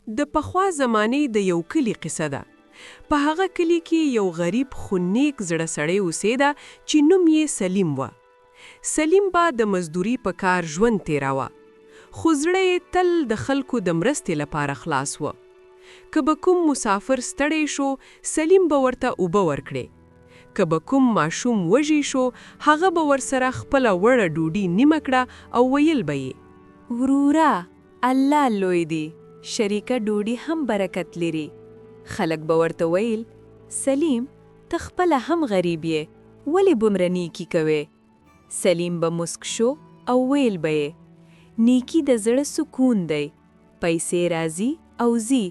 د پخوا زمانې د یو کلی قصه ده. په هغه کلی کې یو غریب خو نیک زړه سړی اوسېده چې نوم یې سلیم و. سلیم به د مزدوري په کار ژوند تیراوه، خو زړه یې تل د خلکو د مرستې لپاره خلاص و. که به کوم مسافر ستړی شو، سلیم به ورته اوبه ورکړي. که به کوم ماشوم وږی شو، هغه به ورسره خپله وړه ډوډۍ نیمه کړه او ویل به یې، وروره، الله لوی دی، شریکه ډوډۍ هم برکت لري. خلک به ورته ویل، سلیم ته خپله هم غریب یې، ولې بومره نیکي کوې؟ سلیم به مسک شو او ویل به یې، نیکي د زړه سکون دی، پیسې راځي او ځي،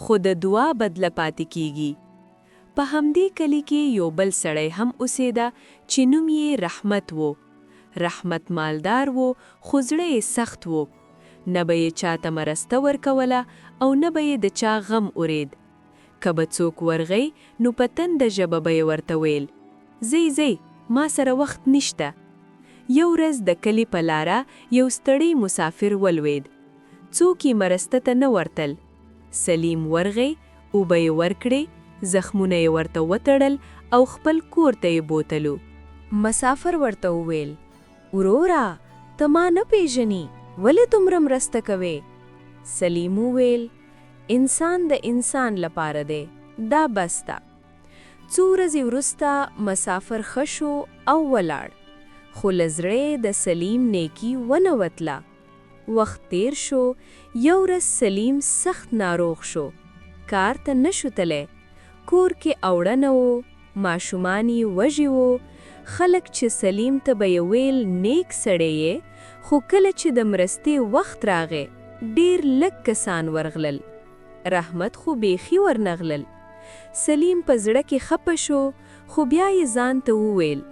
خو د دعا بدله پاتې کیږي. په همدې کلی کې یو بل سړی هم اوسېده چې نوم یې رحمت و. رحمت مالدار و، خو زړه یې سخت و. نه به یې چاته مرسته ورکوله او نه به یې د چا غم اورید. که به څوک ورغی نو په تنده ژبه به یې ورته ویل، ځئ ما سره وخت نشته. یو ورځ د کلي په لاره یو ستړی مسافر ولوید. څوک یې مرسته ته نه ورتل. سلیم ورغی، اوبه یې ورکړې، زخمونه یې ورته وتړل او خپل کور ته یې بوتلو. مسافر ورته وویل، وروره، ته ما نه پیژنې، ولې دومره مرسته کوې؟ سلیم وویل، انسان د انسان لپاره دی، دا بس ده. څو ورځې وروسته مسافر ښه شو او ولاړ، خو له زړه د سلیم نیکي ونه وتله. وخت تیر شو، یو ورځ سلیم سخت ناروغ شو، کار ته نشو تلی. کور کې اوړه نه و، ماشومان یې وږي وو. خلک چې سلیم ته به یې ویل نیک سړی یې، خو کله چې د مرستې وخت راغی، ډیر لږ کسان ورغلل. رحمت خو بیخي ورنغلل. سلیم په زړه کې خپه شو، خو بیا یې ځان ته وویل،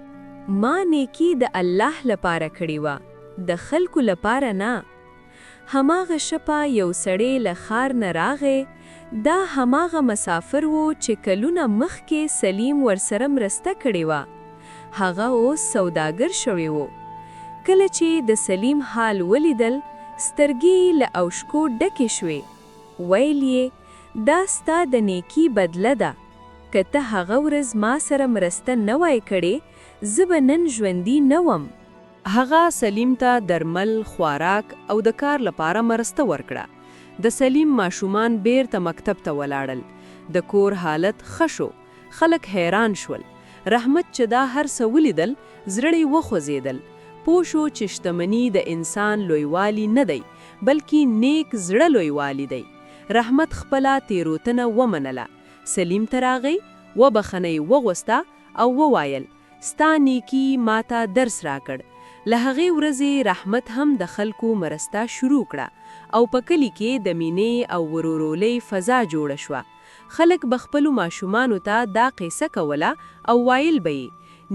ما نیکی د الله لپاره کړې وه، د خلکو لپاره نه. هماغه شپه یو سړی له ښار نه راغی. دا هماغه مسافر و چې کلونه مخکې سلیم ورسره مرسته کړې وه. هغه اوس سوداګر شوی و. کله چې د سلیم حال ولیدل، سترګې له اوښکو ډکې شوې. ویل یې، دا ستا د نیکي بدله ده. که ته هغه ورځ ما سره مرسته نه وای کړې، زه به نن ژوندي نه وم. هغه سلیم ته درمل، خوراک او د کار لپاره مرسته ورکړه. د سلیم ماشومان بیرته مکتب ته ولاړل. د کور حالت ښه شو. خلک حیران شول. رحمت چې دا هر څه ولیدل، زړه یې وخوځېدل. پوه شو چې شتمني د انسان لویوالی نه دی، بلکې نیک زړه لویوالی دی. رحمت خپله تیروتنه ومنله. سلیم ته راغی، وبخښنه یې وغوسته او وویل، ستا نیکي ماته درس راکړ. له هغې ورځې رحمت هم د خلکو مرسته شروع کړه او په کلي کې د مینې او ورورولۍ فضا جوړه شوه. خلک به خپلو ماشومانو ته دا قصه کوله او وایل به یې،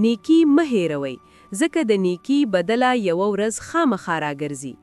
نیکي مه هیروئ، ځکه د نیکي بدله یوه ورځ خامخا راګرځي.